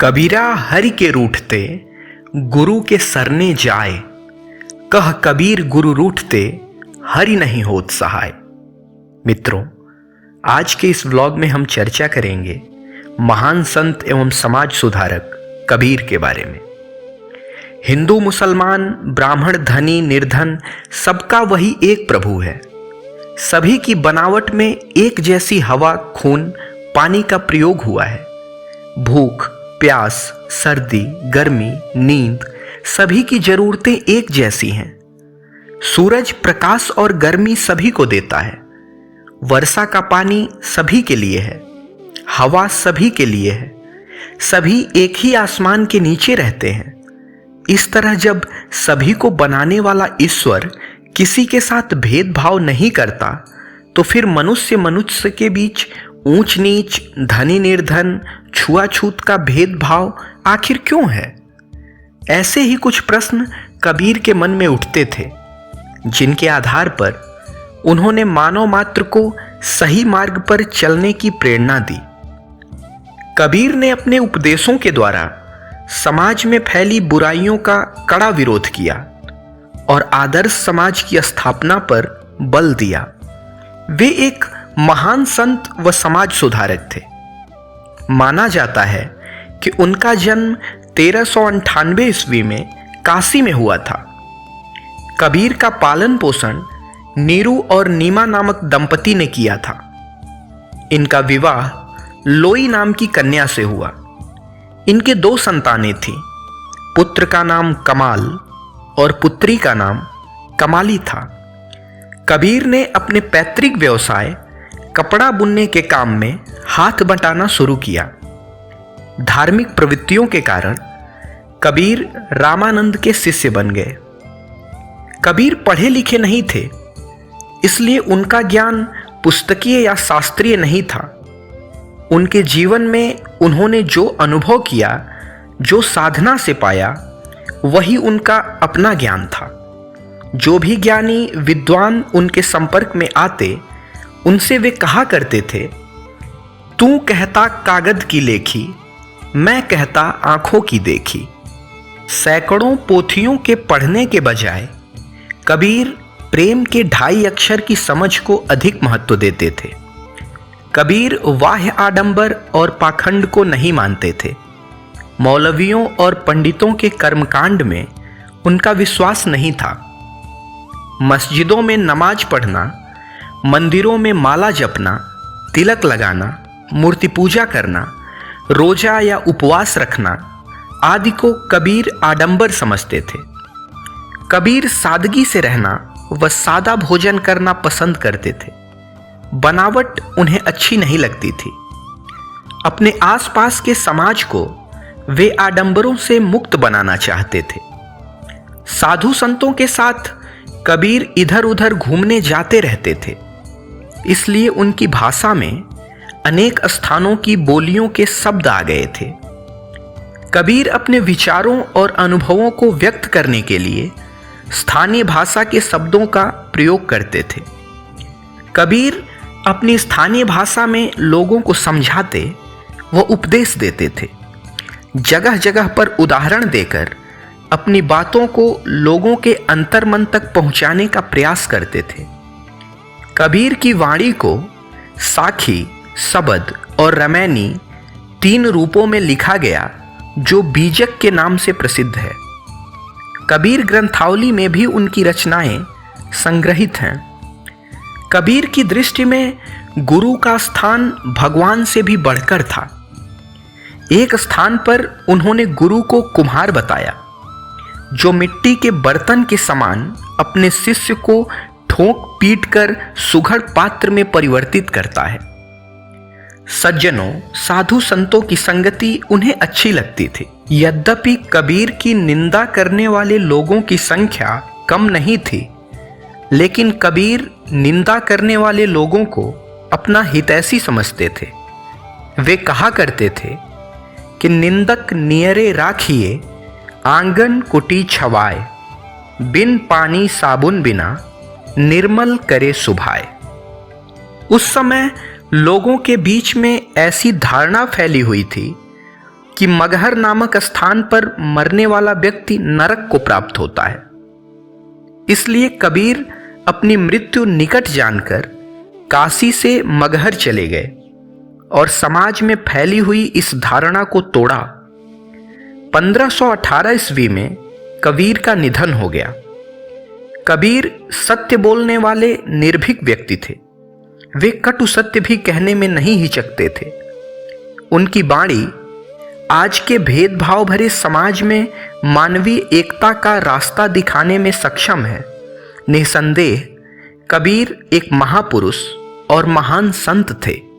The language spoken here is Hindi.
कबीरा हरि के रूठते गुरु के सरने जाए, कह कबीर गुरु रूठते हरि नहीं होत सहाय। मित्रों, आज के इस व्लॉग में हम चर्चा करेंगे महान संत एवं समाज सुधारक कबीर के बारे में। हिंदू मुसलमान ब्राह्मण धनी निर्धन सबका वही एक प्रभु है। सभी की बनावट में एक जैसी हवा खून पानी का प्रयोग हुआ है। भूख प्यास सर्दी गर्मी नींद सभी की जरूरतें एक जैसी हैं। सूरज प्रकाश और गर्मी सभी को देता है। वर्षा का पानी सभी के लिए है, हवा सभी के लिए है। सभी एक ही आसमान के नीचे रहते हैं। इस तरह जब सभी को बनाने वाला ईश्वर किसी के साथ भेदभाव नहीं करता तो फिर मनुष्य के बीच ऊंच नीच धनी निर्धन छुआछूत का भेदभाव आखिर क्यों है? ऐसे ही कुछ प्रश्न कबीर के मन में उठते थे, जिनके आधार पर उन्होंने मानव मात्र को सही मार्ग पर चलने की प्रेरणा दी। कबीर ने अपने उपदेशों के द्वारा समाज में फैली बुराइयों का कड़ा विरोध किया और आदर्श समाज की स्थापना पर बल दिया। वे एक महान संत व समाज सुधारक थे। माना जाता है कि उनका जन्म 1398 ईस्वी में काशी में हुआ था। कबीर का पालन पोषण नीरू और नीमा नामक दंपति ने किया था। इनका विवाह लोई नाम की कन्या से हुआ। इनके 2 संतानें थीं। पुत्र का नाम कमाल और पुत्री का नाम कमाली था। कबीर ने अपने पैतृक व्यवसाय कपड़ा बुनने के काम में हाथ बंटाना शुरू किया। धार्मिक प्रवृत्तियों के कारण कबीर रामानंद के शिष्य बन गए। कबीर पढ़े लिखे नहीं थे, इसलिए उनका ज्ञान पुस्तकीय या शास्त्रीय नहीं था। उनके जीवन में उन्होंने जो अनुभव किया, जो साधना से पाया, वही उनका अपना ज्ञान था। जो भी ज्ञानी विद्वान उनके संपर्क में आते, उनसे वे कहा करते थे, तू कहता कागज की लेखी, मैं कहता आंखों की देखी। सैकड़ों पोथियों के पढ़ने के बजाय कबीर प्रेम के 2.5 अक्षर की समझ को अधिक महत्व देते थे। कबीर बाह्य आडंबर और पाखंड को नहीं मानते थे। मौलवियों और पंडितों के कर्मकांड में उनका विश्वास नहीं था। मस्जिदों में नमाज पढ़ना, मंदिरों में माला जपना, तिलक लगाना, मूर्ति पूजा करना, रोजा या उपवास रखना आदि को कबीर आडंबर समझते थे। कबीर सादगी से रहना व सादा भोजन करना पसंद करते थे। बनावट उन्हें अच्छी नहीं लगती थी। अपने आसपास के समाज को वे आडंबरों से मुक्त बनाना चाहते थे। साधु संतों के साथ कबीर इधर उधर घूमने जाते रहते थे, इसलिए उनकी भाषा में अनेक स्थानों की बोलियों के शब्द आ गए थे। कबीर अपने विचारों और अनुभवों को व्यक्त करने के लिए स्थानीय भाषा के शब्दों का प्रयोग करते थे। कबीर अपनी स्थानीय भाषा में लोगों को समझाते व उपदेश देते थे। जगह जगह पर उदाहरण देकर अपनी बातों को लोगों के अंतर्मन तक पहुंचाने का प्रयास करते थे। कबीर की वाणी को साखी, सबद और रमैनी 3 रूपों में लिखा गया, जो बीजक के नाम से प्रसिद्ध है। कबीर ग्रंथावली में भी उनकी रचनाएं संग्रहित हैं। कबीर की दृष्टि में गुरु का स्थान भगवान से भी बढ़कर था। एक स्थान पर उन्होंने गुरु को कुम्हार बताया, जो मिट्टी के बर्तन के समान अपने शिष्य को ठोक पीट कर सुघड़ पात्र में परिवर्तित करता है। सज्जनों साधु संतों की संगति उन्हें अच्छी लगती थी। यद्यपि कबीर की निंदा करने वाले लोगों की संख्या कम नहीं थी, लेकिन कबीर निंदा करने वाले लोगों को अपना हितैषी समझते थे। वे कहा करते थे कि निंदक नियरे राखिए आंगन कुटी छवाए, बिन पानी साबुन बिना निर्मल करे सुभाए। उस समय लोगों के बीच में ऐसी धारणा फैली हुई थी कि मगहर नामक स्थान पर मरने वाला व्यक्ति नरक को प्राप्त होता है। इसलिए कबीर अपनी मृत्यु निकट जानकर काशी से मगहर चले गए और समाज में फैली हुई इस धारणा को तोड़ा। 1518 ईस्वी में कबीर का निधन हो गया। कबीर सत्य बोलने वाले निर्भीक व्यक्ति थे। वे कटु सत्य भी कहने में नहीं हिचकते थे। उनकी वाणी आज के भेदभाव भरे समाज में मानवीय एकता का रास्ता दिखाने में सक्षम है। निसंदेह कबीर एक महापुरुष और महान संत थे।